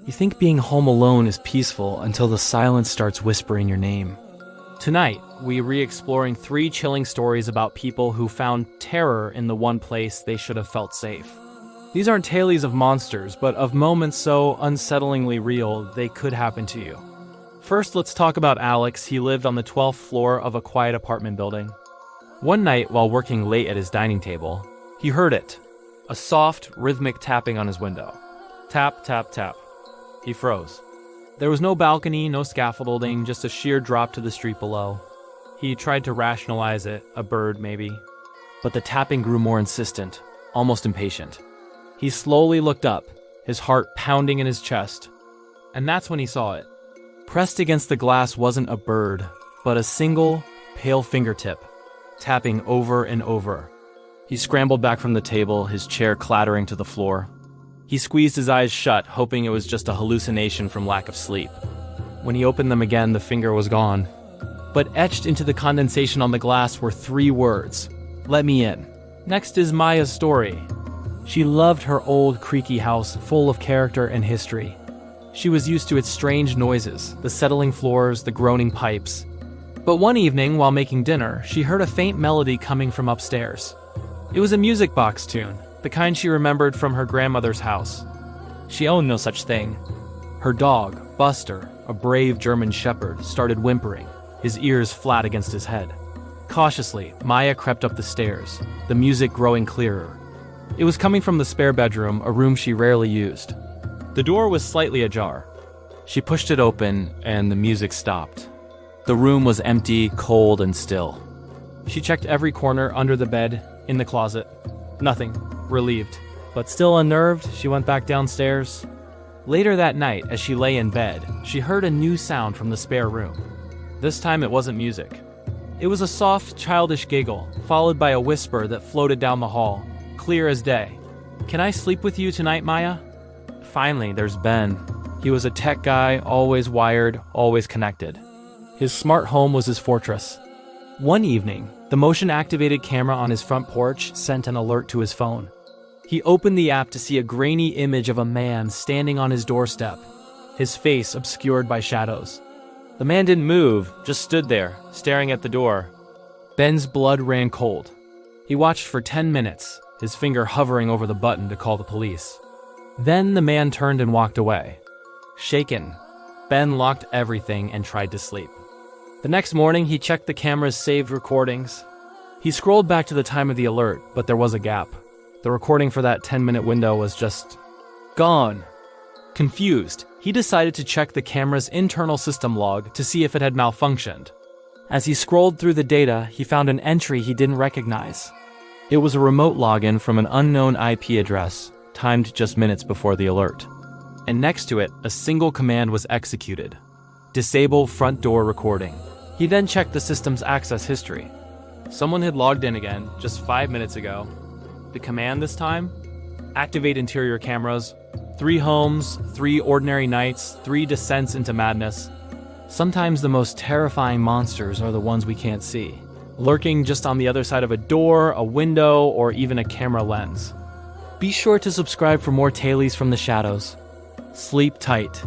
You think being home alone is peaceful until the silence starts whispering your name. Tonight, we re-exploring 3 chilling stories about people who found terror in the one place they should have felt safe. These aren't tales of monsters, but of moments so unsettlingly real they could happen to you. First, let's talk about Alex. He lived on the 12th floor of a quiet apartment building. One night, while working late at his dining table, he heard it. A soft, rhythmic tapping on his window. Tap, tap, tap. He froze. There was no balcony, no scaffolding, just a sheer drop to the street below. He tried to rationalize it, a bird maybe. But the tapping grew more insistent, almost impatient. He slowly looked up, his heart pounding in his chest. And that's when he saw it. Pressed against the glass wasn't a bird, but a single, pale fingertip, tapping over and over. He scrambled back from the table, his chair clattering to the floor. He squeezed his eyes shut, hoping it was just a hallucination from lack of sleep. When he opened them again, the finger was gone. But etched into the condensation on the glass were 3 words. Let me in. Next is Maya's story. She loved her old, creaky house, full of character and history. She was used to its strange noises, the settling floors, the groaning pipes. But one evening, while making dinner, she heard a faint melody coming from upstairs. It was a music box tune, the kind she remembered from her grandmother's house. She owned no such thing. Her dog, Buster, a brave German shepherd, started whimpering, his ears flat against his head. Cautiously, Maya crept up the stairs, the music growing clearer. It was coming from the spare bedroom, a room she rarely used. The door was slightly ajar. She pushed it open, and the music stopped. The room was empty, cold, and still. She checked every corner, under the bed, in the closet. Nothing. Relieved. But still unnerved, she went back downstairs. Later that night, as she lay in bed, she heard a new sound from the spare room. This time it wasn't music. It was a soft, childish giggle, followed by a whisper that floated down the hall, clear as day. Can I sleep with you tonight, Maya? Finally, there's Ben. He was a tech guy, always wired, always connected. His smart home was his fortress. One evening, the motion-activated camera on his front porch sent an alert to his phone. He opened the app to see a grainy image of a man standing on his doorstep, his face obscured by shadows. The man didn't move, just stood there, staring at the door. Ben's blood ran cold. He watched for 10 minutes, his finger hovering over the button to call the police. Then the man turned and walked away. Shaken, Ben locked everything and tried to sleep. The next morning, he checked the camera's saved recordings. He scrolled back to the time of the alert, but there was a gap. The recording for that 10-minute window was just gone. Confused, he decided to check the camera's internal system log to see if it had malfunctioned. As he scrolled through the data, he found an entry he didn't recognize. It was a remote login from an unknown IP address, timed just minutes before the alert. And next to it, a single command was executed. Disable front door recording. He then checked the system's access history. Someone had logged in again, just 5 minutes ago. The command this time? Activate interior cameras. 3 homes, 3 ordinary nights, 3 descents into madness. Sometimes the most terrifying monsters are the ones we can't see, lurking just on the other side of a door, a window, or even a camera lens. Be sure to subscribe for more tales from the shadows. Sleep tight.